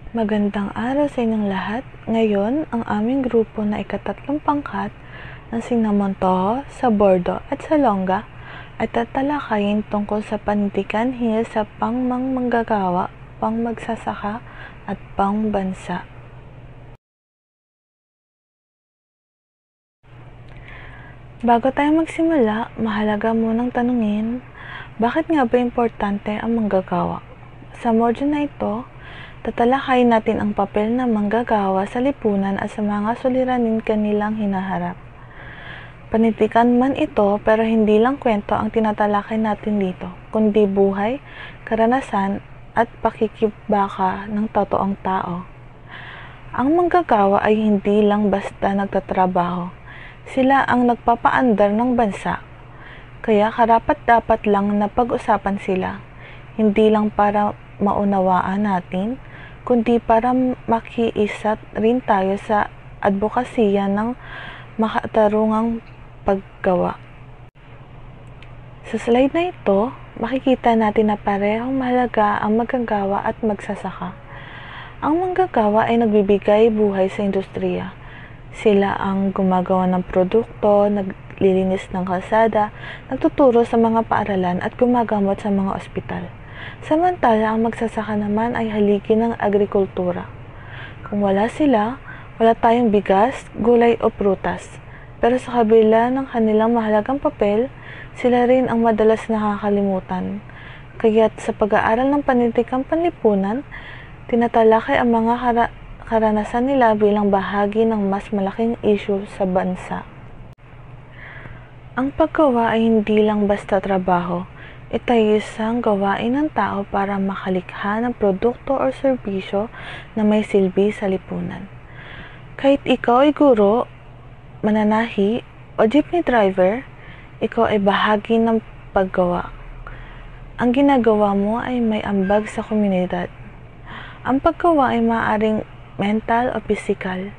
Magandang araw sa inyong lahat. Ngayon, ang aming grupo na ika-3 pangkat ng sina Montojo, sa Bordo at sa Longga ay tatalakayin tungkol sa panitikan hinggil sa pangmanggagawa, pangmagsasaka at pangbansa. Bago tayo magsimula, mahalaga munang tanungin, bakit nga ba importante ang manggagawa? Sa module na ito, tatalakayin natin ang papel ng manggagawa sa lipunan at sa mga suliranin kanilang hinaharap. Panitikan man ito, pero hindi lang kwento ang tinatalakay natin dito, kundi buhay, karanasan at pakikibaka ng totoong tao. Ang manggagawa ay hindi lang basta nagtatrabaho. Sila ang nagpapaandar ng bansa. Kaya karapat-dapat lang na pag-usapan sila, hindi lang para maunawaan natin, kundi para makiisa rin tayo sa advokasya ng makatarungang paggawa. Sa slide na ito, makikita natin na parehong mahalaga ang manggagawa at magsasaka. Ang manggagawa ay nagbibigay buhay sa industriya. Sila ang gumagawa ng produkto, naglilinis ng kalsada, nagtuturo sa mga paaralan at gumagamot sa mga ospital. Samantala, ang magsasaka naman ay haligi ng agrikultura. Kung wala sila, wala tayong bigas, gulay o prutas. Pero sa kabila ng kanilang mahalagang papel, sila rin ang madalas nakakalimutan. Kaya't sa pag-aaral ng panitikang panlipunan, tinatalakay ang mga karanasan nila bilang bahagi ng mas malaking issue sa bansa. Ang paggawa ay hindi lang basta trabaho. Ito ay isang gawain ng tao para makalikha ng produkto o serbisyo na may silbi sa lipunan. Kahit ikaw ay guro, mananahi o jeepney driver, ikaw ay bahagi ng paggawa. Ang ginagawa mo ay may ambag sa komunidad. Ang paggawa ay maaaring mental o pisikal.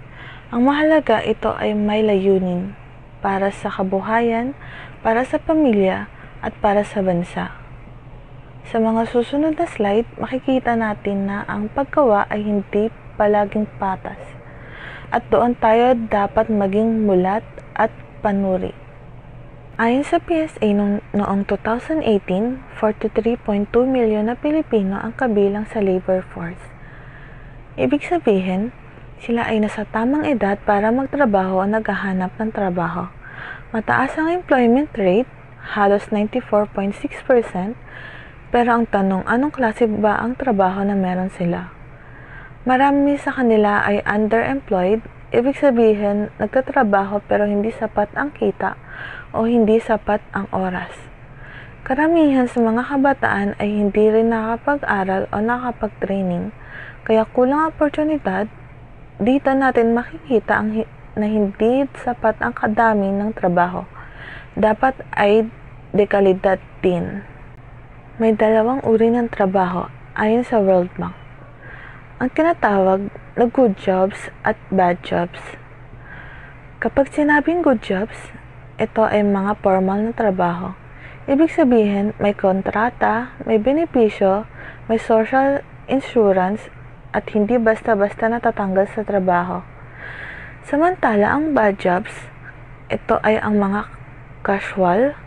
Ang mahalaga, ito ay may layunin para sa kabuhayan, para sa pamilya, at para sa bansa. Sa mga susunod na slide, makikita natin na ang paggawa ay hindi palaging patas. At doon tayo dapat maging mulat at panuri. Ayon sa PSA noong 2018, 43.2 milyon na Pilipino ang kabilang sa labor force. Ibig sabihin, sila ay nasa tamang edad para magtrabaho o naghahanap ng trabaho. Mataas ang employment rate, halos 94.6%, pero ang tanong, anong klase ba ang trabaho na meron sila? Marami sa kanila ay underemployed, ibig sabihin, nagtatrabaho pero hindi sapat ang kita o hindi sapat ang oras. Karamihan sa mga kabataan ay hindi rin nakapag-aral o nakapag-training, kaya kulang oportunidad. Dito natin makikita na hindi sapat ang kadami ng trabaho. Dapat ay dekalidad din. May dalawang uri ng trabaho ayon sa World Bank. Ang tinatawag na good jobs at bad jobs. Kapag sinabing good jobs, ito ay mga formal na trabaho. Ibig sabihin, may kontrata, may benepisyo, may social insurance, at hindi basta-basta natatanggal sa trabaho. Samantala, ang bad jobs, ito ay ang mga casual,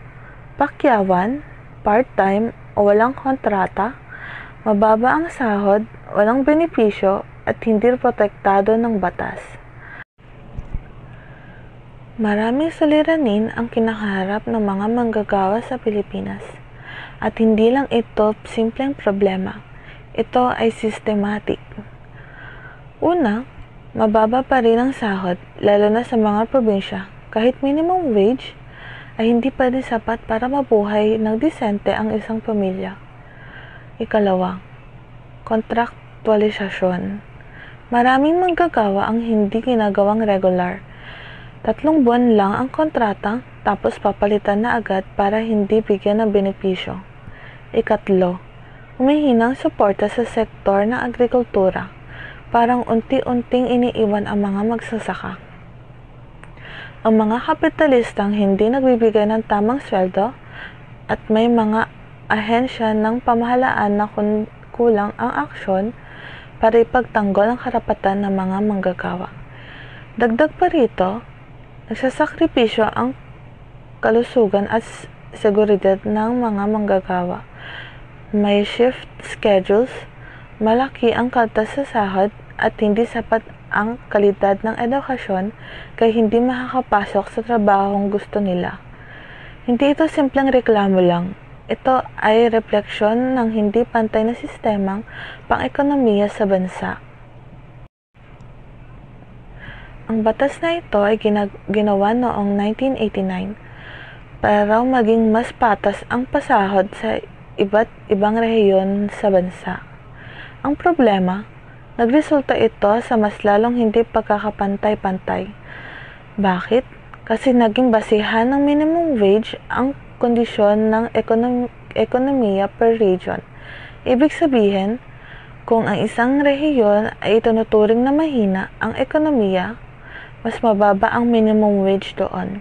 pakyawan, part-time o walang kontrata, mababa ang sahod, walang benepisyo at hindi protektado ng batas. Maraming suliranin ang kinakaharap ng mga manggagawa sa Pilipinas. At hindi lang ito simpleng problema. Ito ay systematic. Una, mababa pa rin ang sahod, lalo na sa mga probinsya. Kahit minimum wage, ay hindi pa rin sapat para mabuhay ng disente ang isang pamilya. Ikalawa, kontraktualisasyon. Maraming manggagawa ang hindi ginagawang regular. 3 buwan lang ang kontrata, tapos papalitan na agad para hindi bigyan ng benepisyo. Ikatlo, humihinang suporta sa sektor ng agrikultura. Parang unti-unting iniiwan ang mga magsasaka. Ang mga kapitalistang hindi nagbibigay ng tamang sweldo at may mga ahensya ng pamahalaan na kulang ang aksyon para ipagtanggol ang karapatan ng mga manggagawa. Dagdag pa rito, nagsasakripisyo ang kalusugan at seguridad ng mga manggagawa. May shift schedules, malaki ang kaltas sa sahod at hindi sapat ang kalidad ng edukasyon kaya hindi makakapasok sa trabahong gusto nila. Hindi ito simpleng reklamo lang. Ito ay refleksyon ng hindi pantay na sistemang pang-ekonomiya sa bansa. Ang batas na ito ay ginawa noong 1989 para maging mas patas ang pasahod sa iba't ibang rehiyon sa bansa. Ang problema, nagresulta ito sa mas lalong hindi pagkakapantay-pantay. Bakit? Kasi naging basihan ng minimum wage ang kondisyon ng ekonomiya per region. Ibig sabihin, kung ang isang rehiyon ay itinuturing na mahina ang ekonomiya, mas mababa ang minimum wage doon.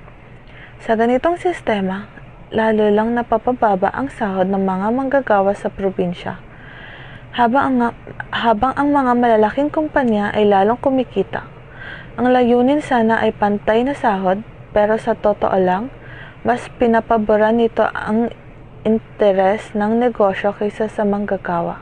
Sa ganitong sistema, lalo lang napapababa ang sahod ng mga manggagawa sa probinsya. Habang ang mga malalaking kumpanya ay lalong kumikita. Ang layunin sana ay pantay na sahod, pero sa totoo lang, mas pinapabora nito ang interes ng negosyo kaysa sa manggagawa.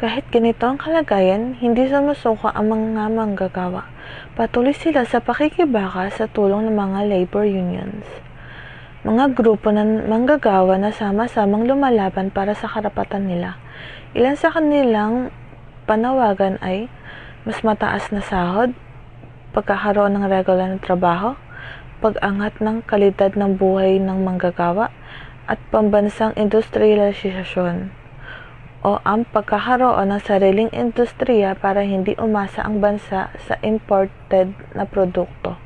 Kahit ganito ang kalagayan, hindi sumusuko ang mga manggagawa. Patuloy sila sa pakikibaka sa tulong ng mga labor unions. Mga grupo ng manggagawa na sama-samang lumalaban para sa karapatan nila. Ilan sa kanilang panawagan ay mas mataas na sahod, pagkakaroon ng regular na trabaho, pag-angat ng kalidad ng buhay ng manggagawa, at pambansang industrialisasyon o ang pagkakaroon ng sariling industriya para hindi umasa ang bansa sa imported na produkto.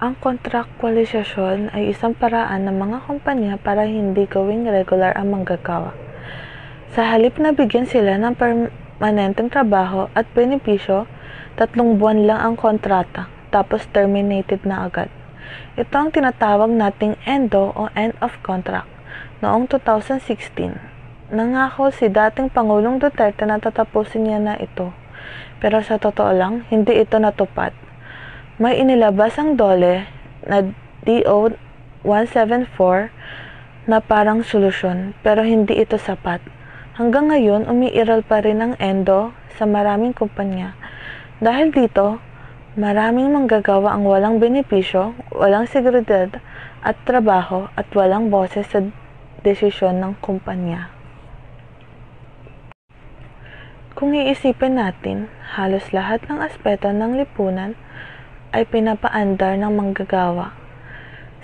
Ang kontraktualisasyon ay isang paraan ng mga kumpanya para hindi gawing regular ang manggagawa. Sa halip na bigyan sila ng permanenteng trabaho at benepisyo, 3 buwan lang ang kontrata, tapos terminated na agad. Ito ang tinatawag nating ENDO o End of Contract. Noong 2016, nangako si dating Pangulong Duterte na tatapusin niya na ito. Pero sa totoo lang, hindi ito natupad. May inilabas ang DOLE na DO 174 na parang solusyon, pero hindi ito sapat. Hanggang ngayon, umiiral pa rin ang ENDO sa maraming kumpanya. Dahil dito, maraming manggagawa ang walang benepisyo, walang seguridad at trabaho at walang boses sa desisyon ng kumpanya. Kung iisipin natin, halos lahat ng aspeto ng lipunan ay pinapaandar ng manggagawa.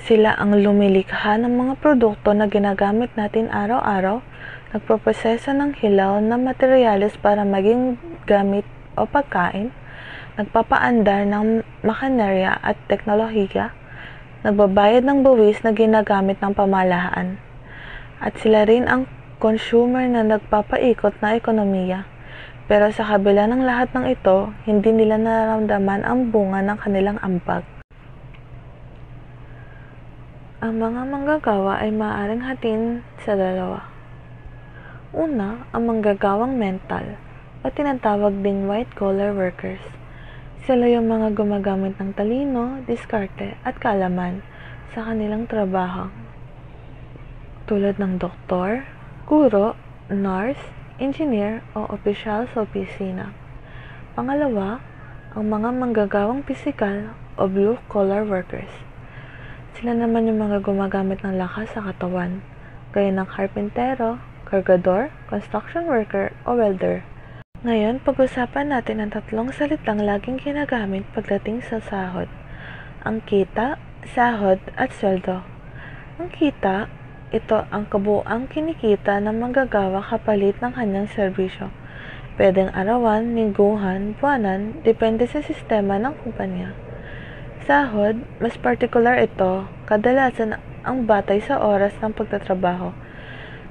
Sila ang lumilikha ng mga produkto na ginagamit natin araw-araw, nagproproseso ng hilaw na materyales para maging gamit o pagkain, nagpapaandar ng makinerya at teknolohiya, nagbabayad ng buwis na ginagamit ng pamahalaan. At sila rin ang consumer na nagpapaikot na ekonomiya. Pero sa kabila ng lahat ng ito, hindi nila nararamdaman ang bunga ng kanilang ambag. Ang mga manggagawa ay maaaring hatiin sa dalawa. Una, ang manggagawang mental o tinatawag ding white-collar workers. Sila yung mga gumagamit ng talino, diskarte at kaalaman sa kanilang trabaho. Tulad ng doktor, guro, nurse, engineer o opisyal sa opisina. Pangalawa, ang mga manggagawang pisikal o blue-collar workers. Sila naman yung mga gumagamit ng lakas sa katawan, gaya ng karpentero, kargador, construction worker o welder. Ngayon, pag-usapan natin ang 3 salitang laging ginagamit pagdating sa sahod. Ang kita, sahod at sweldo. Ang kita, ito ang kabuuang kinikita ng manggagawa kapalit ng kanyang serbisyo. Pwedeng arawan, lingguhan, buwanan, depende sa sistema ng kumpanya. Sahod, mas particular ito, kadalasan ang batay sa oras ng pagtatrabaho,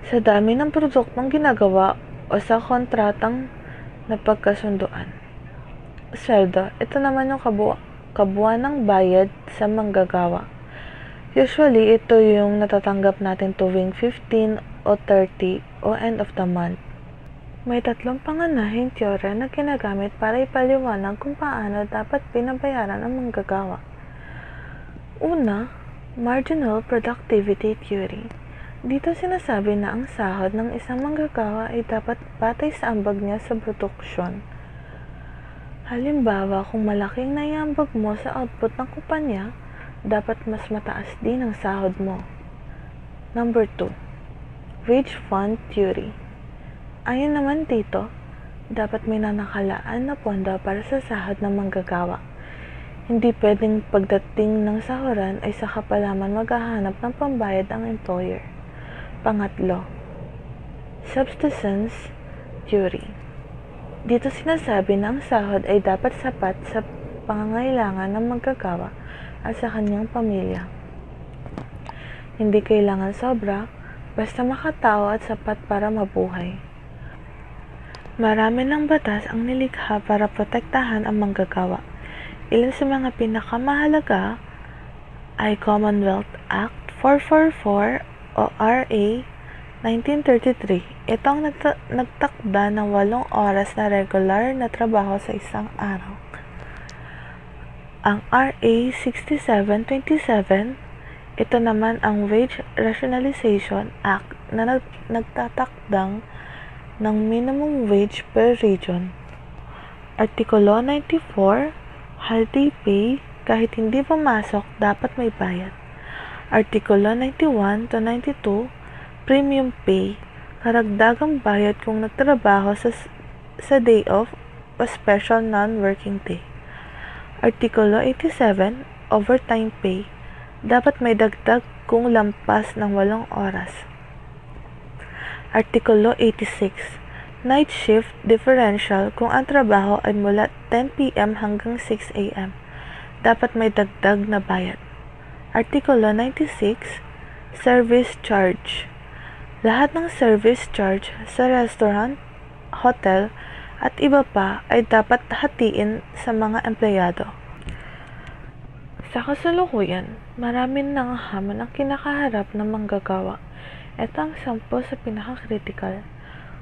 sa dami ng produktong ginagawa o sa kontratang napagkasunduan. Sweldo, ito naman yung kabuuan ng bayad sa manggagawa. Usually, ito yung natatanggap natin tuwing 15 o 30 o end of the month. May 3 pangunahing teorya na ginagamit para ipaliwanag kung paano dapat binabayaran ang manggagawa. Una, marginal productivity theory. Dito sinasabi na ang sahod ng isang manggagawa ay dapat batay sa ambag niya sa produksyon. Halimbawa, kung malaking naiambag mo sa output ng kumpanya, dapat mas mataas din ang sahod mo. Number 2, wage fund theory. Ayon naman dito, dapat may nanakalaan na pondo para sa sahod ng manggagawa. Hindi pwedeng pagdating ng sahuran ay saka pa lamang maghahanap ng pambayad ang employer. Pangatlo, subsistence theory. Dito sinasabi na ang sahod ay dapat sapat sa pangangailangan ng manggagawa at sa kanyang pamilya. Hindi kailangan sobra, basta makatao at sapat para mabuhay. Marami ng batas ang nilikha para protektahan ang manggagawa. Ilan sa mga pinakamahalaga ay Commonwealth Act 444 o RA 1933. Ito ang nagtakda ng 8 oras na regular na trabaho sa isang araw. Ang RA 6727, ito naman ang Wage Rationalization Act na nagtatakdang ng minimum wage per region. Artikulo 94, holiday pay, kahit hindi pumasok, dapat may bayad. Artikulo 91 to 92, premium pay, karagdagang bayad kung nagtrabaho sa day off o special non-working day. Artikulo 87, overtime pay, dapat may dagdag kung lampas ng 8 oras. Artikulo 86, night shift differential kung ang trabaho ay mula 10 p.m. hanggang 6 a.m. Dapat may dagdag na bayad. Artikulo 96, service charge. Lahat ng service charge sa restaurant, hotel, at iba pa ay dapat hatiin sa mga empleyado. Sa kasalukuyan, marami ng hamon ang kinakaharap ng manggagawa. Ito ang 10 sa pinaka-critical.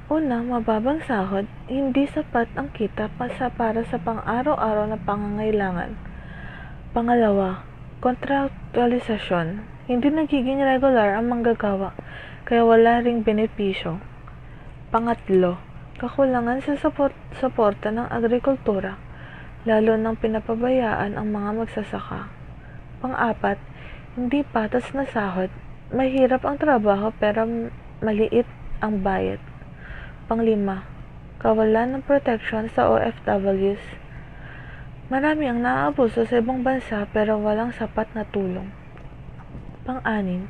Una, mababang sahod, hindi sapat ang kita para sa pang-araw-araw na pangangailangan. Pangalawa, kontraktualisasyon. Hindi nagiging regular ang manggagawa, kaya wala ring benepisyo. Pangatlo, kakulangan sa suporta ng agrikultura, lalo nang pinapabayaan ang mga magsasaka. Pang-apat, hindi patas na sahod. Mahirap ang trabaho pero maliit ang bayad. Panglima, kawalan ng protection sa OFWs. Marami ang naaabuso sa ibang bansa pero walang sapat na tulong. Pang-anim,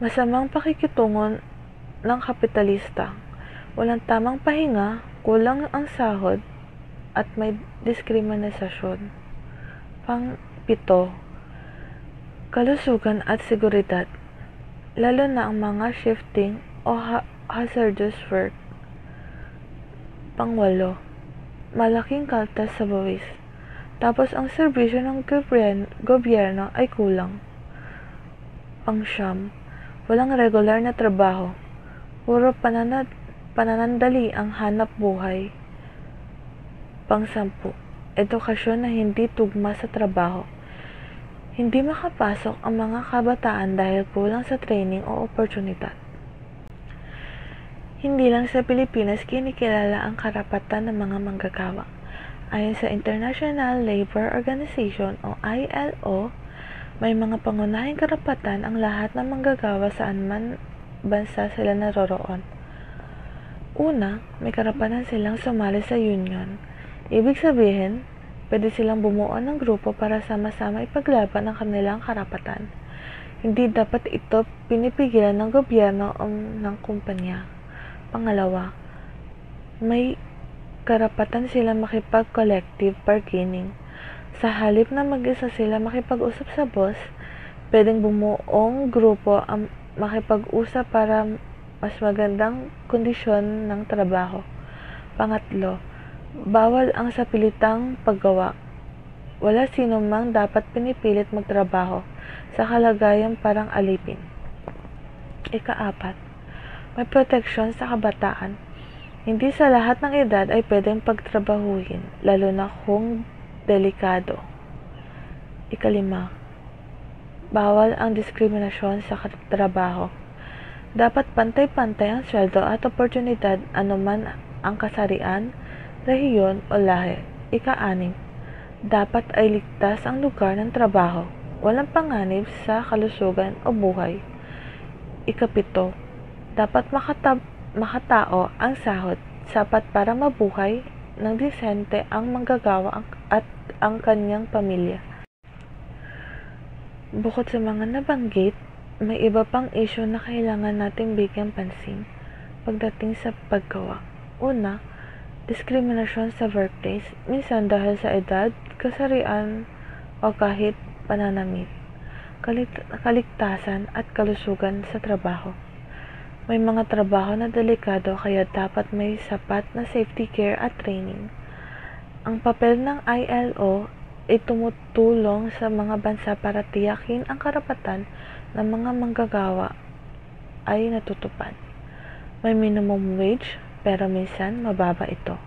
masamang pakikitungo ng kapitalista. Walang tamang pahinga, kulang ang sahod, at may diskriminasyon. Pang-pito, kalusugan at seguridad. Lalo na ang mga shifting o hazardous work. Pang-8, malaking kaltas sa buwis. Tapos ang serbisyo ng gobyerno ay kulang. Pang-9, walang regular na trabaho. Puro pananandali ang hanap buhay. Pang-10, edukasyon na hindi tugma sa trabaho. Hindi makapasok ang mga kabataan dahil kulang sa training o oportunidad. Hindi lang sa Pilipinas kinikilala ang karapatan ng mga manggagawa. Ayon sa International Labor Organization o ILO, may mga pangunahing karapatan ang lahat ng manggagawa saan man bansa sila naroroon. Una, may karapatan silang sumali sa union. Ibig sabihin, pwede silang bumuo ng grupo para sama-sama ipaglaban ang kanilang karapatan. Hindi dapat ito pinipigilan ng gobyerno o ng kumpanya. Pangalawa, may karapatan sila makipag-collective bargaining. Sa halip na mag-isa sila makipag-usap sa boss, pwedeng bumuong grupo ang makipag-usap para mas magandang kondisyon ng trabaho. Pangatlo, bawal ang sapilitang paggawa. Wala sino mang dapat pinipilit magtrabaho sa kalagayang parang alipin. Ika-4, May proteksyon sa kabataan. Hindi sa lahat ng edad ay pwedeng pagtrabahuhin, lalo na kung delikado. 5. Bawal ang diskriminasyon sa trabaho. Dapat pantay-pantay ang sweldo at oportunidad anuman ang kasarian, rehiyon o lahi. 6. Dapat ay ligtas ang lugar ng trabaho. Walang panganib sa kalusugan o buhay. 7. Dapat makatao ang sahod, sapat para mabuhay ng disente ang manggagawa at ang kanyang pamilya. Bukod sa mga nabanggit, may iba pang isyu na kailangan nating bigyan pansin pagdating sa paggawa. Una, diskriminasyon sa workplace, minsan dahil sa edad, kasarian o kahit pananamit, kaligtasan at kalusugan sa trabaho. May mga trabaho na delikado kaya dapat may sapat na safety care at training. Ang papel ng ILO ay tumutulong sa mga bansa para tiyakin ang karapatan ng mga manggagawa ay natutupad. May minimum wage pero minsan mababa ito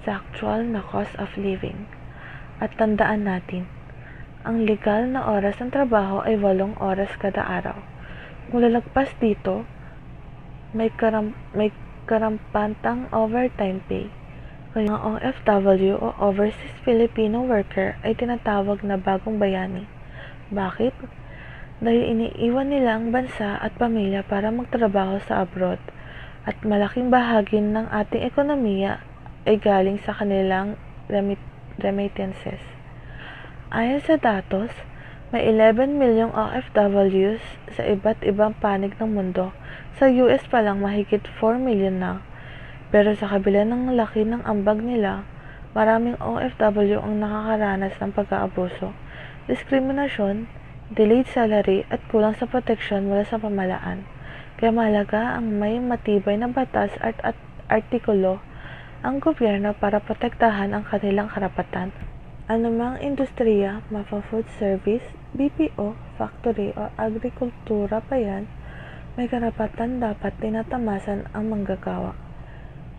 sa actual na cost of living. At tandaan natin, ang legal na oras ng trabaho ay 8 oras kada araw. Kung lalagpas dito, may karampatang overtime pay. Kaya ang OFW o Overseas Filipino Worker ay tinatawag na bagong bayani. Bakit? Dahil iniiwan nila ang bansa at pamilya para magtrabaho sa abroad at malaking bahagi ng ating ekonomiya ay galing sa kanilang remittances. Ayon sa datos, may 11 milyong OFWs sa iba't ibang panig ng mundo. Sa US pa lang mahigit 4 milyon na. Pero sa kabila ng laki ng ambag nila, maraming OFW ang nakakaranas ng pag-aabuso, diskriminasyon, delayed salary at kulang sa proteksyon mula sa pamahalaan. Kaya mahalaga ang may matibay na batas at artikulo ang gobyerno para protektahan ang kanilang karapatan. Anumang industriya, mapa-food service, BPO, factory o agrikultura pa yan, may karapatan dapat tinatamasan ang manggagawa.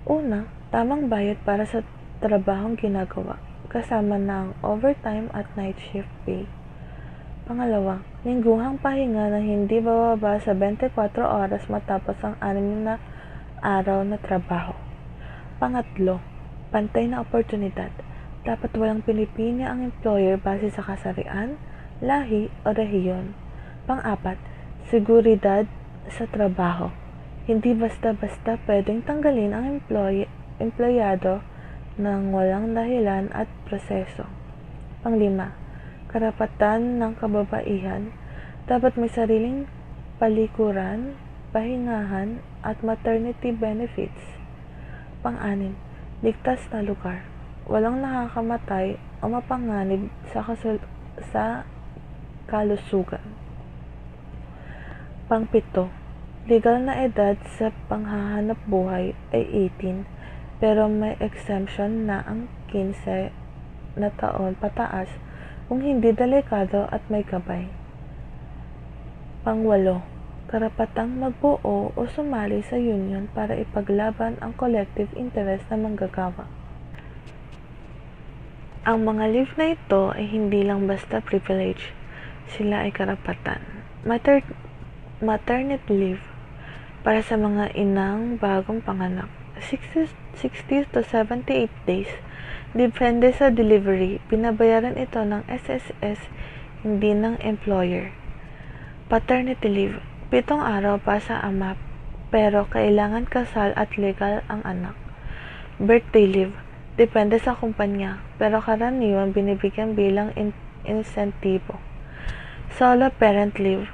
Una, tamang bayad para sa trabahong ginagawa, kasama na ang overtime at night shift pay. Pangalawa, lingguhang pahinga na hindi bababa sa 24 oras matapos ang 6 na araw na trabaho. Pangatlo, pantay na oportunidad. Dapat walang pinipili ang employer base sa kasarian, lahi o rehiyon. Pang-apat, seguridad sa trabaho. Hindi basta-basta pwedeng tanggalin ang empleyado ng walang dahilan at proseso. Pang-5, karapatan ng kababaihan. Dapat may sariling palikuran, pahingahan at maternity benefits. Pang-6, ligtas na lugar. Walang nakakamatay o mapanganib sa kalusugan. Pang-7, legal na edad sa panghahanap buhay ay 18 pero may exemption na ang 15 na taon pataas kung hindi delikado at may gabay. Pang-8, karapatang magbuo o sumali sa union para ipaglaban ang collective interest ng manggagawa. Ang mga leave na ito ay hindi lang basta privilege, sila ay karapatan. Maternity leave para sa mga inang bagong panganak, 60 to 78 days, depende sa delivery, binabayaran ito ng SSS, hindi ng employer. Paternity leave, 7 araw pa sa ama, pero kailangan kasal at legal ang anak. Birthday leave, depende sa kumpanya, pero karaniwan binibigyan bilang insentibo. Solo parent leave,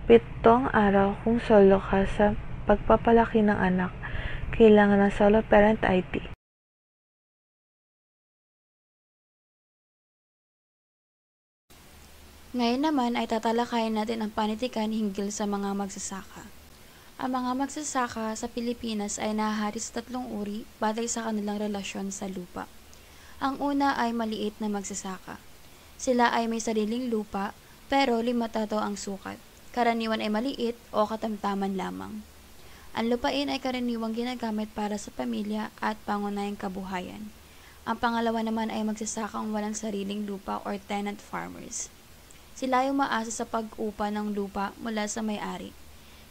7 araw kung solo ka sa pagpapalaki ng anak, kailangan ng solo parent ID. Ngayon naman ay tatalakayin natin ang panitikan hinggil sa mga magsasaka. Ang mga magsasaka sa Pilipinas ay nahahari sa 3 uri batay sa kanilang relasyon sa lupa. Ang una ay maliit na magsasaka. Sila ay may sariling lupa pero limitado ang sukat. Karaniwan ay maliit o katamtaman lamang. Ang lupain ay karaniwang ginagamit para sa pamilya at pangunahing kabuhayan. Ang pangalawa naman ay magsasakang walang sariling lupa or tenant farmers. Sila ay umaasa sa pag-upa ng lupa mula sa may-ari.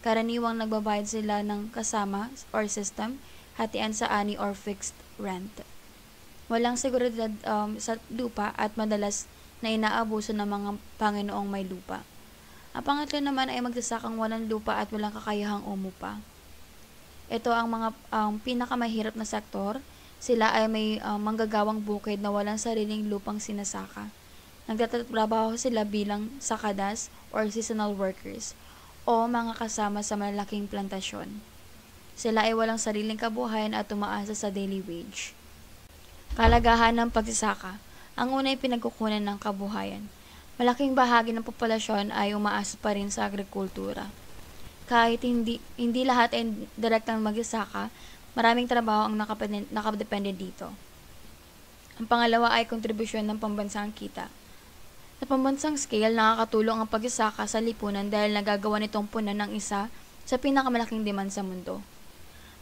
Karaniwang nagbabayad sila ng kasama or system, hatian sa ani or fixed rent. Walang seguridad sa lupa at madalas na inaabuso ng mga Panginoong may lupa. Ang pangatlo naman ay magsasakang walang lupa at walang kakayahang umupa. Ito ang mga pinakamahirap na sektor. Sila ay may manggagawang bukid na walang sariling lupang sinasaka. Nagtatrabaho sila bilang sakadas or seasonal workers o mga kasama sa malalaking plantasyon. Sila ay walang sariling kabuhayan at umaasa sa daily wage. Kalagahan ng pagsasaka. Ang una ay pinagkukunan ng kabuhayan. Malaking bahagi ng populasyon ay umaasa pa rin sa agrikultura. Kahit hindi lahat ay direktang magsasaka, maraming trabaho ang nakadepende dito. Ang pangalawa ay kontribusyon ng pambansang kita. Sa pambansang scale, nakakatulong ang pagsasaka sa lipunan dahil nagagawa nitong punan ng isa sa pinakamalaking demand sa mundo.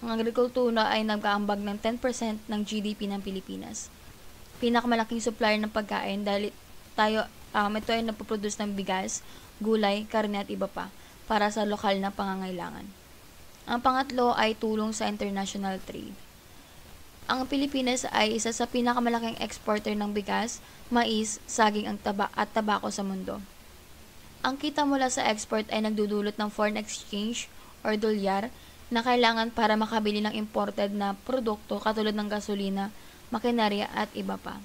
Ang agrikultura ay nag-aambag ng 10% ng GDP ng Pilipinas. Pinakamalaking supplier ng pagkain dahil ito ay napoproduce ng bigas, gulay, karne at iba pa para sa lokal na pangangailangan. Ang pangatlo ay tulong sa international trade. Ang Pilipinas ay isa sa pinakamalaking exporter ng bigas, mais, saging at tabako sa mundo. Ang kita mula sa export ay nagdudulot ng foreign exchange or dolyar na kailangan para makabili ng imported na produkto katulad ng gasolina, makinarya at iba pa.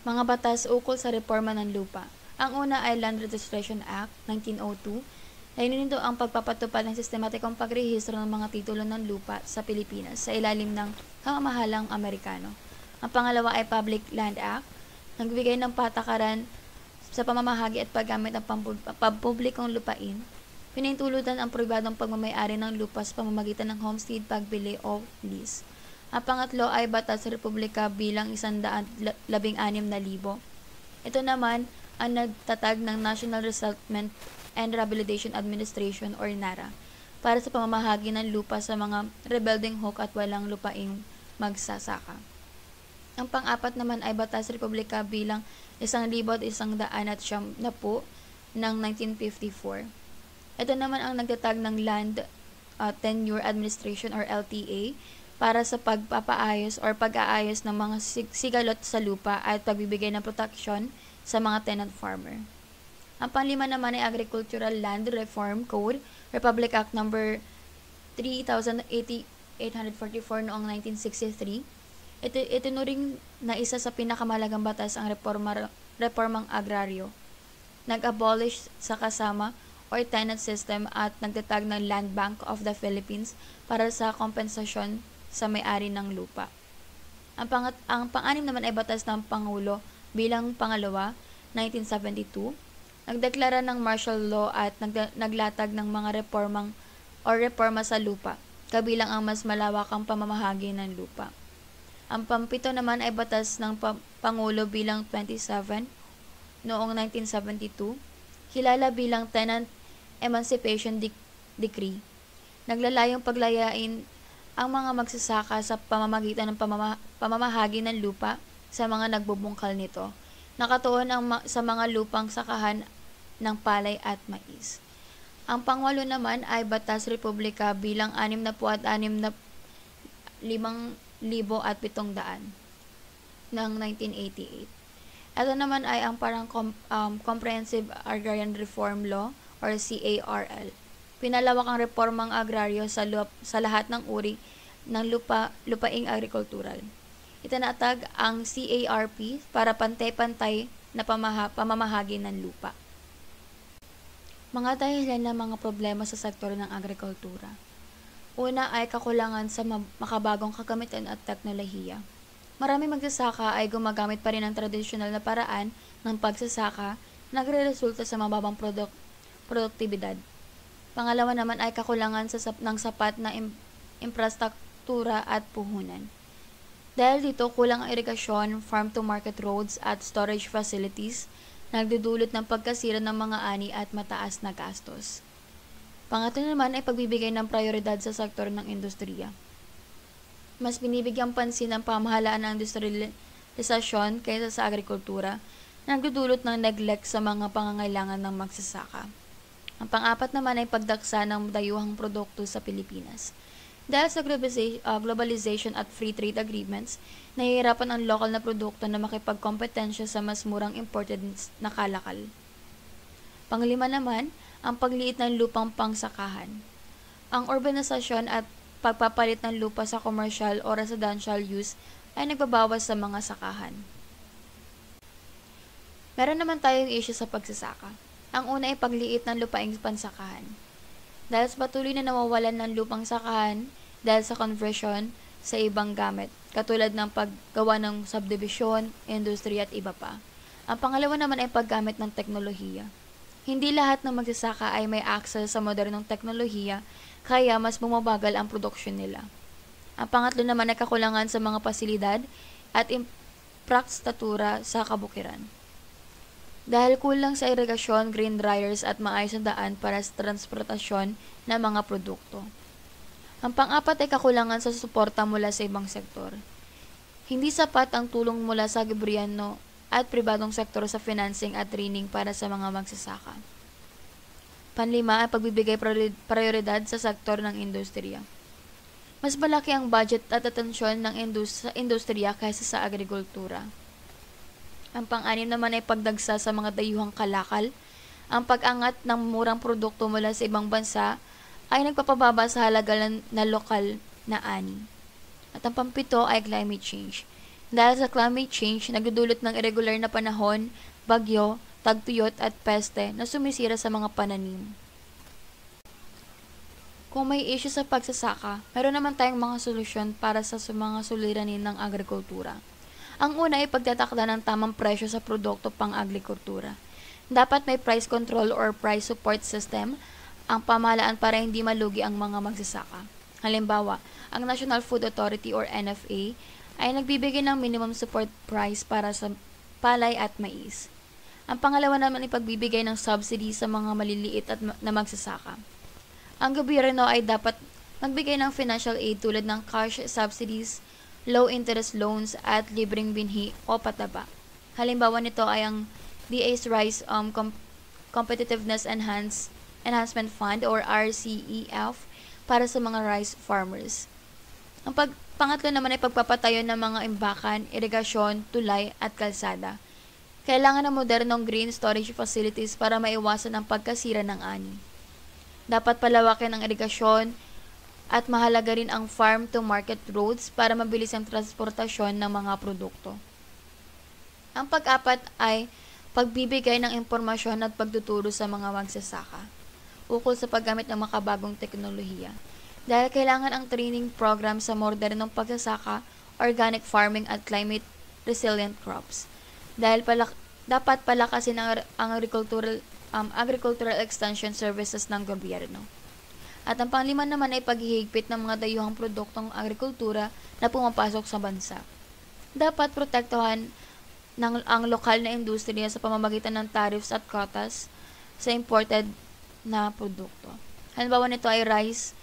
Mga batas ukol sa reforma ng lupa. Ang una ay Land Registration Act 1902. Layunin nito ang pagpapatupad ng sistematikong pagrehistro ng mga titulo ng lupa sa Pilipinas sa ilalim ng pamamahalang Amerikano. Ang pangalawa ay Public Land Act. Nagbigay ng patakaran sa pamamahagi at paggamit ng pampublikong lupain. Pinahintulutan ang pribadong pagmamayari ng lupa sa pamamagitan ng homestead, pagbili o lease. Ang pangatlo ay Batas Republika bilang 116,000. Ito naman ang nagtatag ng National Resettlement and Rehabilitation Administration or NARA para sa pamamahagi ng lupa sa mga rebuilding hawk at walang lupaing magsasaka. Ang pang-apat naman ay Batas Republika bilang 1,190 ng 1954. Ito naman ang nagtatag ng Land Tenure Administration or LTA para sa pagpapaayos or pag-aayos ng mga sigalot sa lupa at pagbibigay ng proteksyon sa mga tenant farmer. Ang panglima naman ay Agricultural Land Reform Code, Republic Act No. 3,844 noong 1963. Itinuring na isa sa pinakamahalagang batas ang reformang agraryo. Nag-abolish sa kasama or tenant system at nagtatag ng Land Bank of the Philippines para sa kompensasyon sa may-ari ng lupa. Ang pang-anim naman ay batas ng Pangulo bilang pangalawa, 1972. Nagdeklara ng martial law at naglatag ng mga reforma sa lupa, kabilang ang mas malawakang pamamahagi ng lupa. Ang pampito naman ay batas ng Pangulo bilang 27 noong 1972, kilala bilang Tenant Emancipation Decree. Naglalayong paglayain ang mga magsasaka sa pamamagitan ng pamamahagi ng lupa sa mga nagbubungkal nito. Nakatuon sa mga lupang sakahan ng palay at mais. Ang pangwalo naman ay Batas Republika bilang 66,500 ng 1988. Ito naman ay ang parang Comprehensive Agrarian Reform Law or CARL. Pinalawak ang reformang agraryo sa lahat ng uri ng lupaing agrikultural. Itinatag ang CARP para pantay-pantay na pamamahagi ng lupa. Mga dahilan ng mga problema sa sektor ng agrikultura. Una ay kakulangan sa makabagong kagamitan at teknolohiya. Maraming magsasaka ay gumagamit pa rin ng tradisyonal na paraan ng pagsasaka na nagre-resulta sa mababang produktibidad. Pangalawa naman ay kakulangan ng sapat na infrastruktura at puhunan. Dahil dito, kulang ang irigasyon, farm-to-market roads at storage facilities, nagdudulot ng pagkasira ng mga ani at mataas na gastos. Pangatlo naman ay pagbibigay ng prioridad sa sektor ng industriya. Mas binibigyang pansin ng pamahalaan ng industrialisasyon kaysa sa agrikultura, na nagdudulot ng neglect sa mga pangangailangan ng magsasaka. Ang pang-apat naman ay pagdaksa ng dayuhang produkto sa Pilipinas. Dahil sa globalization at free trade agreements, nahihirapan ang lokal na produkto na makipagkompetensya sa mas murang imported na kalakal. Panglima naman, ang pagliit ng lupang pangsakahan. Ang urbanisasyon at pagpapalit ng lupa sa commercial o residential use ay nagbabawas sa mga sakahan. Meron naman tayong issue sa pagsasaka. Ang una ay pagliit ng lupaing pansakahan. Dahil sa patuloy na nawawalan ng lupang sakahan dahil sa conversion sa ibang gamit, katulad ng paggawa ng subdivision, industriya at iba pa. Ang pangalawa naman ay paggamit ng teknolohiya. Hindi lahat ng magsasaka ay may access sa modernong teknolohiya, kaya mas bumabagal ang produksyon nila. Ang pangatlo naman ay kakulangan sa mga pasilidad at infrastruktura sa kabukiran. Dahil kulang sa irigasyon, grain dryers at maayos na daan para sa transportasyon ng mga produkto. Ang pang-apat ay kakulangan sa suporta mula sa ibang sektor. Hindi sapat ang tulong mula sa gobyerno at pribadong sektor sa financing at training para sa mga magsasaka. Panlima ay pagbibigay prioridad sa sektor ng industriya. Mas malaki ang budget at atensyon ng industriya kaysa sa agrikultura. Ang pang-anim naman ay pagdagsa sa mga dayuhang kalakal. Ang pag-angat ng murang produkto mula sa ibang bansa ay nagpapababa sa halaga na lokal na ani. At ang pampito ay climate change. Dahil sa climate change, nagdudulot ng irregular na panahon, bagyo, tagtuyot at peste na sumisira sa mga pananim. Kung may issue sa pagsasaka, meron naman tayong mga solusyon para sa mga suliranin ng agrikultura. Ang una ay pagtatakda ng tamang presyo sa produkto pang-agrikultura. Dapat may price control or price support system ang pamahalaan para hindi malugi ang mga magsasaka. Halimbawa, ang National Food Authority or NFA ay nagbibigay ng minimum support price para sa palay at mais. Ang pangalawa naman ay pagbibigay ng subsidy sa mga maliliit at na magsasaka. Ang gobyerno ay dapat magbigay ng financial aid tulad ng cash subsidies, low interest loans at libreng binhi o pataba. Halimbawa nito ay ang DA's Rice Competitiveness Enhancement Fund or RCEF para sa mga rice farmers. Ang pangatlo naman ay pagpapatayo ng mga imbakan, irigasyon, tulay at kalsada. Kailangan ng modernong grain storage facilities para maiwasan ang pagkasira ng ani. Dapat palawakin ang irigasyon at mahalaga rin ang farm-to-market roads para mabilis ang transportasyon ng mga produkto. Ang pag-apat ay pagbibigay ng impormasyon at pagtuturo sa mga magsasaka ukol sa paggamit ng makabagong teknolohiya. Dahil kailangan ang training program sa modernong pagsasaka, organic farming at climate resilient crops. Dahil dapat palakasin ang agricultural extension services ng gobyerno. At ang panglima naman ay paghihigpit ng mga dayuhang produktong agrikultura na pumapasok sa bansa. Dapat protektuhan ang lokal na industriya sa pamamagitan ng tariffs at quotas sa imported na produkto. Halimbawa nito ay Rice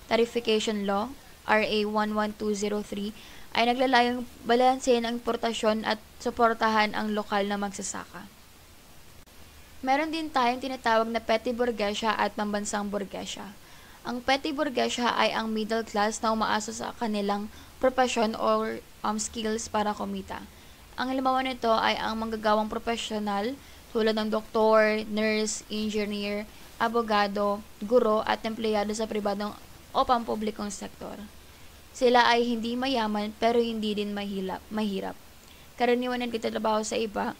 Tarification Law, RA 11203, ay naglalayong balansehin ang importasyon at suportahan ang lokal na magsasaka. Meron din tayong tinatawag na petty burgesya at pambansang burgesya. Ang petty burgesya ay ang middle class na umaasa sa kanilang profession or skills para kumita. Ang halimbawa nito ay ang manggagawang profesional tulad ng doktor, nurse, engineer, abogado, guro at empleyado sa pribadong o pampublikong sektor. Sila ay hindi mayaman pero hindi din mahirap. Karaniwan nagtatrabaho sa iba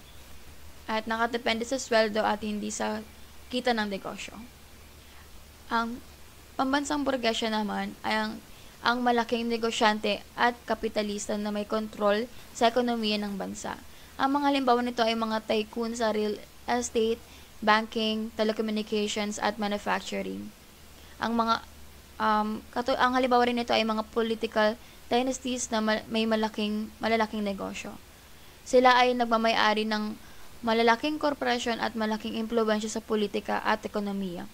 at nakadepende sa sweldo at hindi sa kita ng negosyo. Ang pambansang burgesya naman ay ang malaking negosyante at kapitalista na may kontrol sa ekonomiya ng bansa. Ang mga halimbawa nito ay mga tycoon sa real estate, banking, telecommunications at manufacturing. Ang halimbawa rin nito ay mga political dynasties na may malalaking negosyo. Sila ay nagmamay-ari ng malalaking korporasyon at malaking impluwensya sa politika at ekonomiya.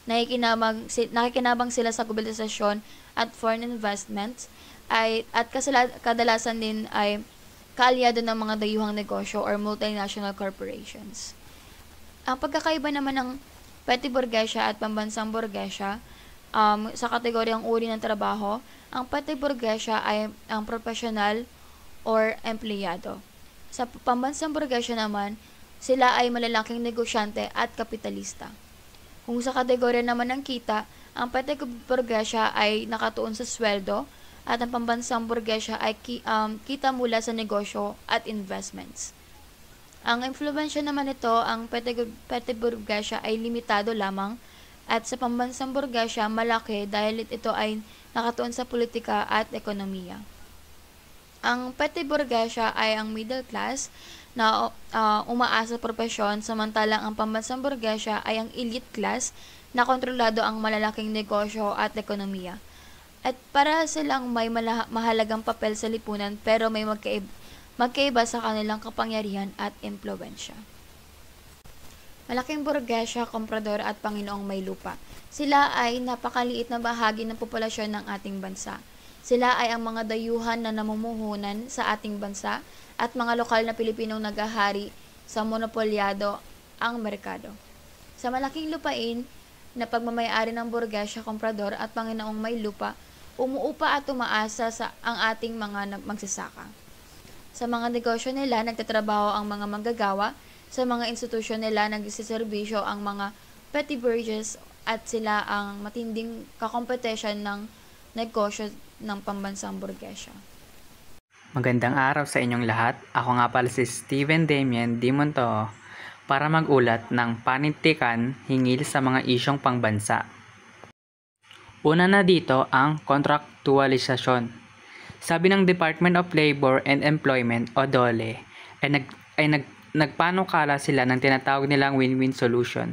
nakikinabang sila sa globalisasyon at foreign investments, at kadalasan din ay kaalyado ng mga dayuhang negosyo or multinational corporations. Ang pagkakaiba naman ng petty burgesya at pambansang burgesya, sa kategoryang uri ng trabaho, ang petty burgesya ay ang profesional or empleyado. Sa pambansang burgesya naman, sila ay malalaking negosyante at kapitalista. Kung sa kategorya naman ng kita, ang petty burgesya ay nakatuon sa sweldo at ang pambansang burgesya ay kita mula sa negosyo at investments. Ang impluwensya naman nito, ang petty burgesya ay limitado lamang at sa pambansang burgesya malaki dahil ito ay nakatuon sa politika at ekonomiya. Ang petty burgesya ay ang middle class na umaasa sa propesyon, samantalang ang pambansang burgesya ay ang elite class na kontrolado ang malalaking negosyo at ekonomiya. At para silang may mahalagang papel sa lipunan pero may magkaiba sa kanilang kapangyarihan at impluwensya. Malaking burgesya, komprador at Panginoong may lupa. Sila ay napakaliit na bahagi ng populasyon ng ating bansa. Sila ay ang mga dayuhan na namumuhunan sa ating bansa at mga lokal na Pilipinong naghahari sa monopolyado ang merkado. Sa malaking lupain na pagmamayari ng burgesya, komprador at Panginoong may lupa, umuupa at umaasa ang ating mga magsasaka. Sa mga negosyo nila, nagtatrabaho ang mga manggagawa. Sa mga institusyon nila, nagsiservisyo ang mga petty burgess at sila ang matinding kakompetisyon ng negosyo ng pambansang burgesya. Magandang araw sa inyong lahat. Ako nga pala si Steven Damien Dimonto para mag-ulat ng panintikan hinggil sa mga isyong pangbansa. Una na dito ang kontraktualisasyon. Sabi ng Department of Labor and Employment o DOLE nagpanukala sila ng tinatawag nilang win-win solution.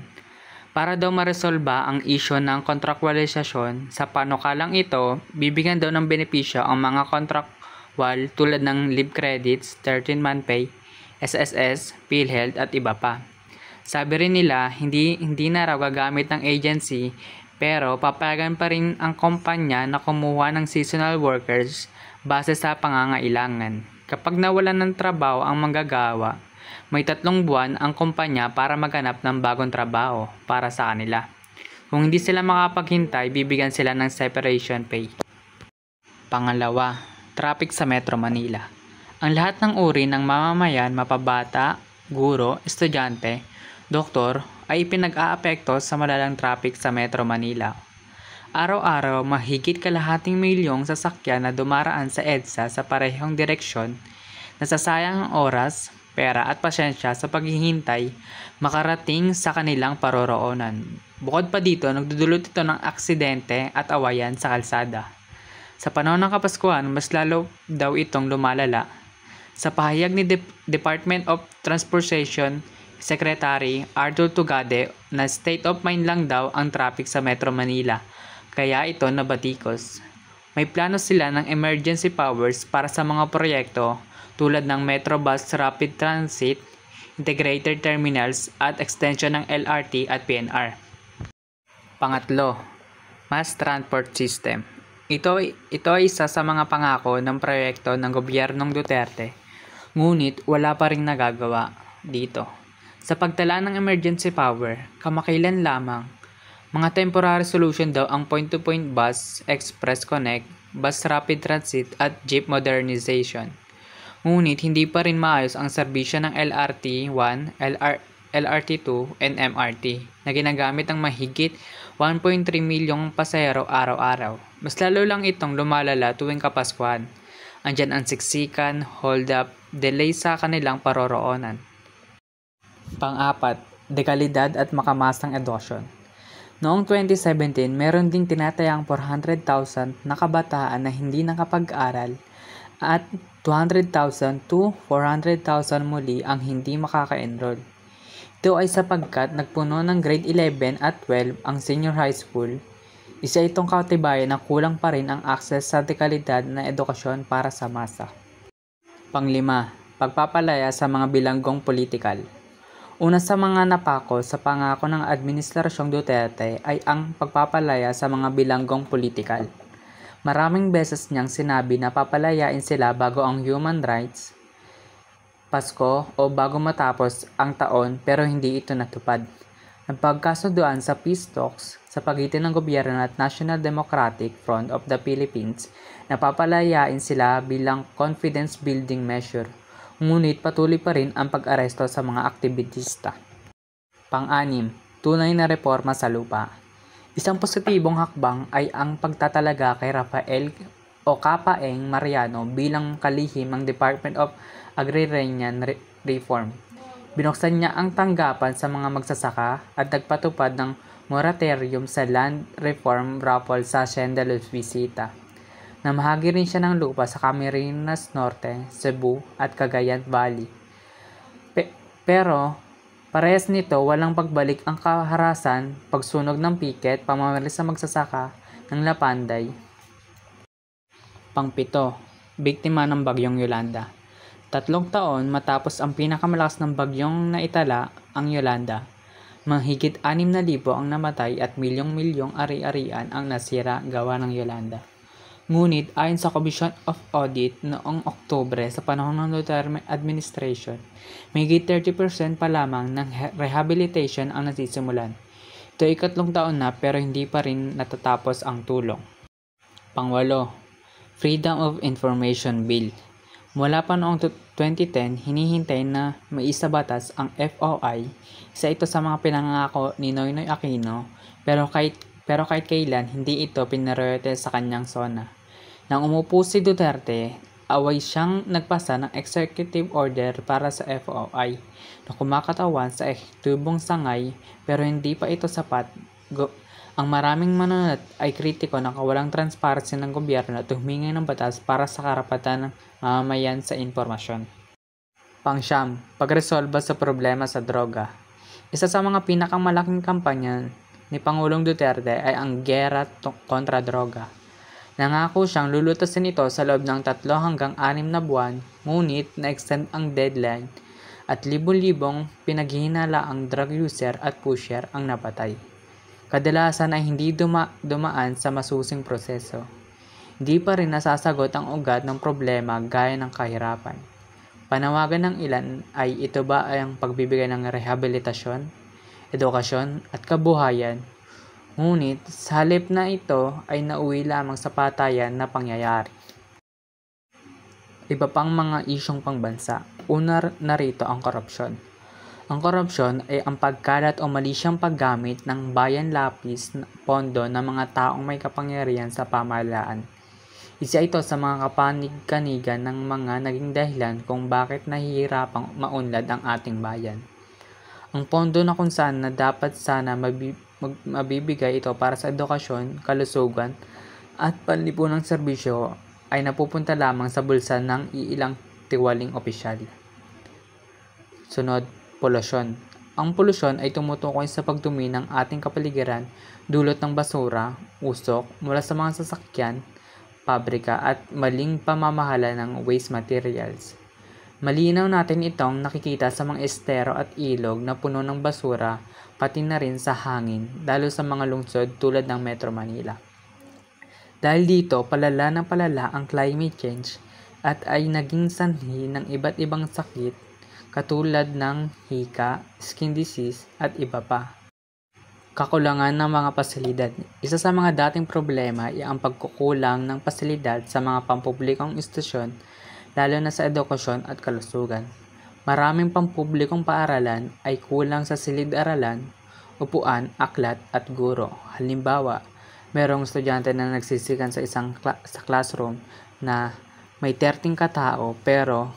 Para daw maresolba ang isyu ng kontraktualisasyon, sa panukalang ito, bibigyan daw ng benepisyo ang mga kontraktwal tulad ng leave credits, 13-month pay, SSS, PhilHealth at iba pa. Sabi rin nila, hindi na raw gagamit ng agency pero papayagan pa rin ang kumpanya na kumuha ng seasonal workers base sa pangangailangan. Kapag nawalan ng trabaho ang manggagawa, may 3 buwan ang kumpanya para maghanap ng bagong trabaho para sa kanila. Kung hindi sila makapaghintay, bibigyan sila ng separation pay. Pangalawa, traffic sa Metro Manila. Ang lahat ng uri ng mamamayan, mapabata, guro, estudyante, doktor, ay pinag-aapekto sa malalang traffic sa Metro Manila. Araw-araw, mahigit kalahating milyong sasakyan na dumaraan sa EDSA sa parehong direksyon, nasasayang ang oras, pera at pasyensya sa paghihintay makarating sa kanilang paroroonan. Bukod pa dito, nagdudulot ito ng aksidente at awayan sa kalsada. Sa panahon ng Kapaskuhan, mas lalo daw itong lumalala. Sa pahayag ni Department of Transportation Secretary Arthur Tugade na state of mind lang daw ang traffic sa Metro Manila, kaya ito nabatikos. May plano sila ng emergency powers para sa mga proyekto tulad ng Metrobus Rapid Transit, Integrated Terminals at extension ng LRT at PNR. Pangatlo, Mass Transport System. Ito ay isa sa mga pangako ng proyekto ng gobyernong Duterte, ngunit wala pa ring nagagawa dito. Sa pagtala ng emergency power, kamakailan lamang, mga temporary solution daw ang point-to-point bus, express connect, bus rapid transit at jeep modernization. Ngunit hindi pa rin maayos ang serbisyo ng LRT-1, LRT-2, and MRT na ginagamit ng mahigit 1.3 milyong pasahero araw-araw. Mas lalo lang itong lumalala tuwing Kapaskuhan. Andyan ang siksikan, hold-up, delay sa kanilang paroroonan. Pang-apat, dekalidad at makamasang edukasyon. Noong 2017, meron ding tinatayang 400,000 na kabataan na hindi nakapag-aral at 200,000 to 400,000 muli ang hindi makaka-enroll. Ito ay sapagkat nagpuno ng grade 11 at 12 ang senior high school. Isa itong katibayan na kulang pa rin ang access sa dekalidad na edukasyon para sa masa. Panglima, pagpapalaya sa mga bilanggong politikal. Una sa mga napako sa pangako ng Administrasyong Duterte ay ang pagpapalaya sa mga bilanggong politikal. Maraming beses niyang sinabi na papalayain sila bago ang human rights, Pasko o bago matapos ang taon pero hindi ito natupad. Nagpagkasunduan sa peace talks sa pagitan ng gobyerno at National Democratic Front of the Philippines na papalayain sila bilang confidence building measure. Ngunit patuloy pa rin ang pag-aresto sa mga aktivista. Pang-anim, tunay na reforma sa lupa. Isang positibong hakbang ay ang pagtatalaga kay Rafael o Kapaeng Mariano bilang kalihim ng Department of Agrarian Reform. Binuksan niya ang tanggapan sa mga magsasaka at nagpatupad ng moratorium sa land reform raffle sa Hacienda Los Visita. Namahagi rin siya ng lupa sa Camarines Norte, Cebu at Cagayan Valley. Pero parehas nito walang pagbalik ang kaharasan, pagsunog ng piket, pamamalis sa magsasaka ng Lapanday. Pang-7, biktima ng bagyong Yolanda. 3 taon matapos ang pinakamalakas ng bagyong naitala ang Yolanda. Mahigit 6,000 ang namatay at milyong-milyong ari-arian ang nasira gawa ng Yolanda. Ngunit ayon sa Commission of Audit noong Oktubre sa panahon ng Duterte administration, mahigit 30% pa lamang ng rehabilitation ang nasisimulan. Ito ay 3 taon na pero hindi pa rin natatapos ang tulong. Pang-8, Freedom of Information Bill. Mula pa noong 2010, hinihintay na maisabatas ang FOI. Isa ito sa mga pinangako ni Noynoy Aquino pero kahit kailan hindi ito pinariote sa kanyang sona. Nang umupo si Duterte, away siyang nagpasa ng executive order para sa FOI na kumakatawan sa ehektibong sangay pero hindi pa ito sapat. Ang maraming manonood ay kritiko ng kawalang transparency ng gobyerno at humingi ng batas para sa karapatan ng mamamayan sa impormasyon. Pang-9, pagresolba sa problema sa droga. Isa sa mga pinakamalaking kampanya ni Pangulong Duterte ay ang giyera kontra droga. Nangako siyang lulutasin ito sa loob ng 3 hanggang 6 na buwan, ngunit na-extend ang deadline at libo-libong pinaghihinala ang drug user at pusher ang napatay. Kadalasan ay hindi dumaan sa masusing proseso. Hindi pa rin nasasagot ang ugat ng problema gaya ng kahirapan. Panawagan ng ilan ay ito ba ay ang pagbibigay ng rehabilitasyon, edukasyon at kabuhayan. Ngunit sa halip na ito ay nauwi lamang sa patayan na pangyayari. Iba pang mga isyong pangbansa. Una narito ang korupsyon. Ang korupsyon ay ang pagkalat o mali siyang paggamit ng bayan lapis na pondo ng mga taong may kapangyarihan sa pamahalaan. Isa ito sa mga kapanig-kanigan ng mga naging dahilan kung bakit nahihirapang maunlad ang ating bayan. Ang pondo na kung saan na dapat sana mabibigay ito para sa edukasyon, kalusugan at panlipunang serbisyo ay napupunta lamang sa bulsa ng iilang tiwaling opisyal. Sunod, polusyon. Ang polusyon ay tumutukoy sa pagdumi ng ating kapaligiran dulot ng basura, usok mula sa mga sasakyan, pabrika at maling pamamahala ng waste materials. Malinaw natin itong nakikita sa mga estero at ilog na puno ng basura pati na rin sa hangin lalo sa mga lungsod tulad ng Metro Manila. Dahil dito palala ng palala ang climate change at ay naging sanhi ng iba't ibang sakit katulad ng hika, skin disease at iba pa. Kakulangan ng mga pasilidad. Isa sa mga dating problema ay ang pagkukulang ng pasilidad sa mga pampublikong istasyon lalo na sa edukasyon at kalusugan. Maraming pampublikong paaralan ay kulang sa silid-aralan, upuan, aklat at guro. Halimbawa, merong estudyante na nagsisikan sa sa classroom na may 13 katao pero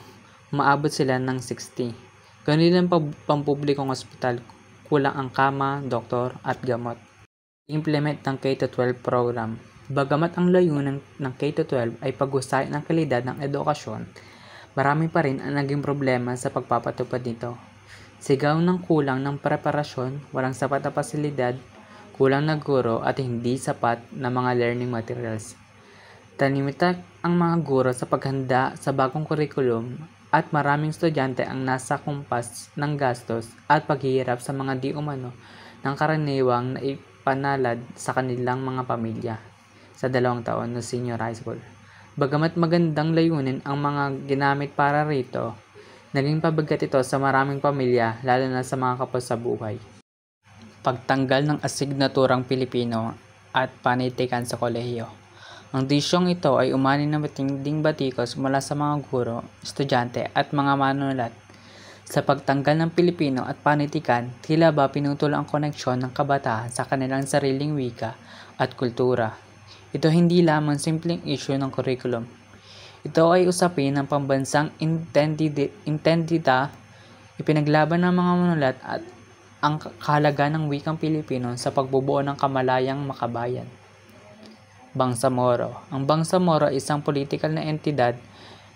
maabot sila ng 60. Ganun din pampublikong ospital, kulang ang kama, doktor at gamot. Implement ng K-12 program. Bagamat ang layunin ng K-12 ay paghusayin ang kalidad ng edukasyon, marami pa rin ang naging problema sa pagpapatupad nito. Sigaw ng kulang ng preparasyon, walang sapat na pasilidad, kulang na guro at hindi sapat na mga learning materials. Tanimitak ang mga guro sa paghanda sa bagong curriculum at maraming estudyante ang nasa kumpas ng gastos at paghihirap sa mga di umano ng karaniwang naipanalad sa kanilang mga pamilya sa 2 taon na senior high school. Bagamat magandang layunin ang mga ginamit para rito, naging pabigat ito sa maraming pamilya lalo na sa mga kapos sa buhay. Pagtanggal ng asignaturang Pilipino at panitikan sa kolehiyo. Ang disyong ito ay umani ng matinding batikos mula sa mga guro, estudyante at mga manunulat. Sa pagtanggal ng Pilipino at panitikan, tila ba pinutol ang koneksyon ng kabataan sa kanilang sariling wika at kultura. Ito hindi lamang simpleng issue ng curriculum. Ito ay usapin ng pambansang intendida, ipinaglaban ng mga manunulat at ang kahalagaan ng wikang Pilipino sa pagbubuo ng kamalayang makabayan. Bangsamoro. Ang Bangsamoro ay isang political na entidad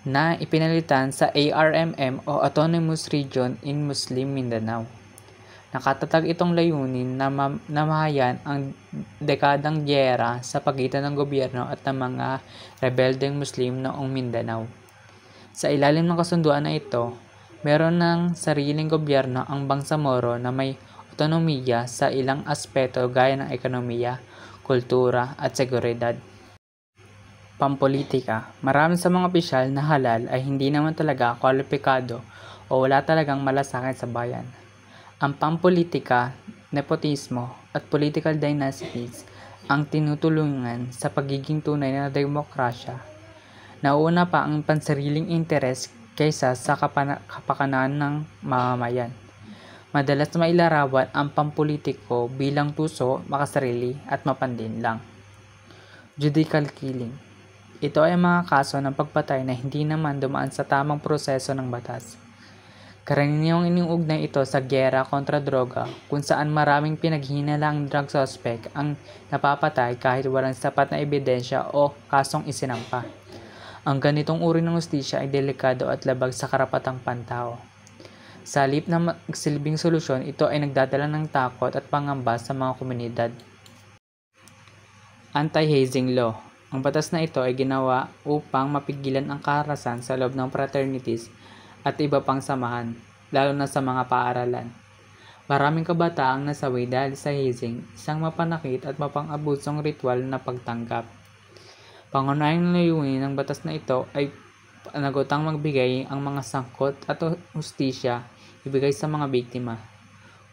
na ipinalitan sa ARMM o Autonomous Region in Muslim Mindanao. Nakatatag itong layunin na namahayan ang dekadang giyera sa pagitan ng gobyerno at ng mga rebeldeng Muslim noong Mindanao. Sa ilalim ng kasunduan na ito, meron ng sariling gobyerno ang Bangsamoro na may otonomiya sa ilang aspeto gaya ng ekonomiya, kultura at seguridad. Pampolitika. Marami sa mga opisyal na halal ay hindi naman talaga kwalipikado o wala talagang malasakit sa bayan. Ang pampolitika, nepotismo at political dynasties ang tinutulungan sa pagiging tunay na demokrasya. Nauna pa ang pansariling interes kaysa sa kapakanan ng mamamayan. Madalas mailarawan ang pampolitiko bilang tuso, makasarili at mapandinlang. Judicial killing. Ito ay mga kaso ng pagpatay na hindi naman dumaan sa tamang proseso ng batas. Karaniwang iniuugnay ito sa giyera kontra droga kung saan maraming pinaghihinalang drug suspect ang napapatay kahit walang sapat na ebidensya o kasong isinampa. Ang ganitong uri ng hustisya ay delikado at labag sa karapatang pantao. Sa halip na magsilbing solusyon, ito ay nagdadala ng takot at pangamba sa mga komunidad. Anti-hazing law. Ang batas na ito ay ginawa upang mapigilan ang karahasan sa loob ng fraternities at iba pang samahan, lalo na sa mga paaralan. Maraming kabataang nasawi dahil sa hazing, isang mapanakit at mapang-abusong ritual na pagtanggap. Pangunahing layunin ng batas na ito ay panagutang magbigay ang mga sangkot at hustisya ibigay sa mga biktima.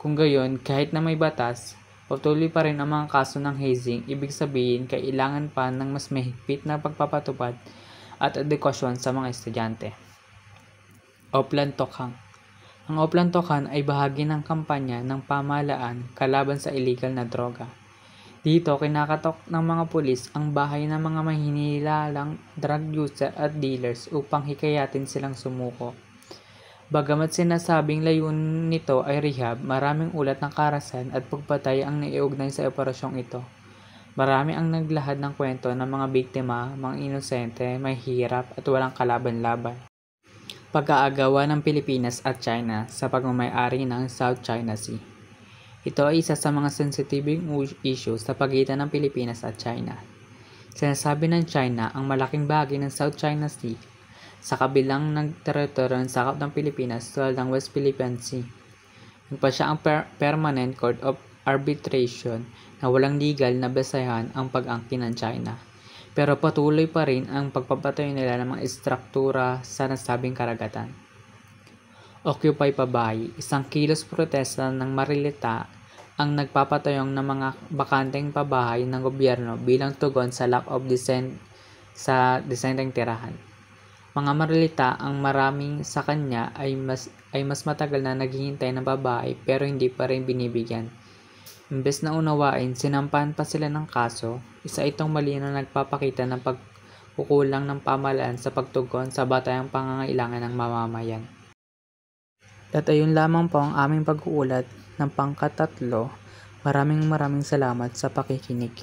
Kung gayon, kahit na may batas, patuloy pa rin ang mga kaso ng hazing, ibig sabihin kailangan pa ng mas mahigpit na pagpapatupad at edukasyon sa mga estudyante. Oplan Tokhang. Ang Oplan Tokhang ay bahagi ng kampanya ng pamahalaan kalaban sa illegal na droga. Dito, kinakatok ng mga pulis ang bahay ng mga mahinilalang drug user at dealers upang hikayatin silang sumuko. Bagamat sinasabing layunin nito ay rehab, maraming ulat ng karahasan at pagpatay ang naiugnay sa operasyong ito. Marami ang naglahad ng kwento ng mga biktima, mga inosente, may hirap at walang kalaban-laban. Pag-aagawa ng Pilipinas at China sa pagmamay-ari ng South China Sea. Ito ay isa sa mga sensitibeng issue sa pagitan ng Pilipinas at China. Sinasabi ng China ang malaking bahagi ng South China Sea sa kabilang ng teritoryo ng sakop ng Pilipinas tulad ng West Philippine Sea. Nagpa siya ang Permanent Court of Arbitration na walang legal na basehan ang pag-angkin ng China. Pero patuloy pa rin ang pagpapatayo nila ng mga istruktura sa nasabing karagatan. Occupy Pabahay, isang kilos protesta ng Marilita ang nagpapatayong ng mga bakanteng pabahay ng gobyerno bilang tugon sa lack of disenteng tirahan. Mga Marilita, ang maraming sa kanya ay mas matagal na naghihintay ng babae pero hindi pa rin binibigyan. Imbes na unawain, sinampahan pa sila ng kaso. Isa itong malinaw na nagpapakita ng pagkukulang ng pamahalaan sa pagtugon sa batayang pangangailangan ng mamamayan. At ayun lamang po ang aming pag-uulat ng pangkatatlo. Maraming salamat sa pakikinig.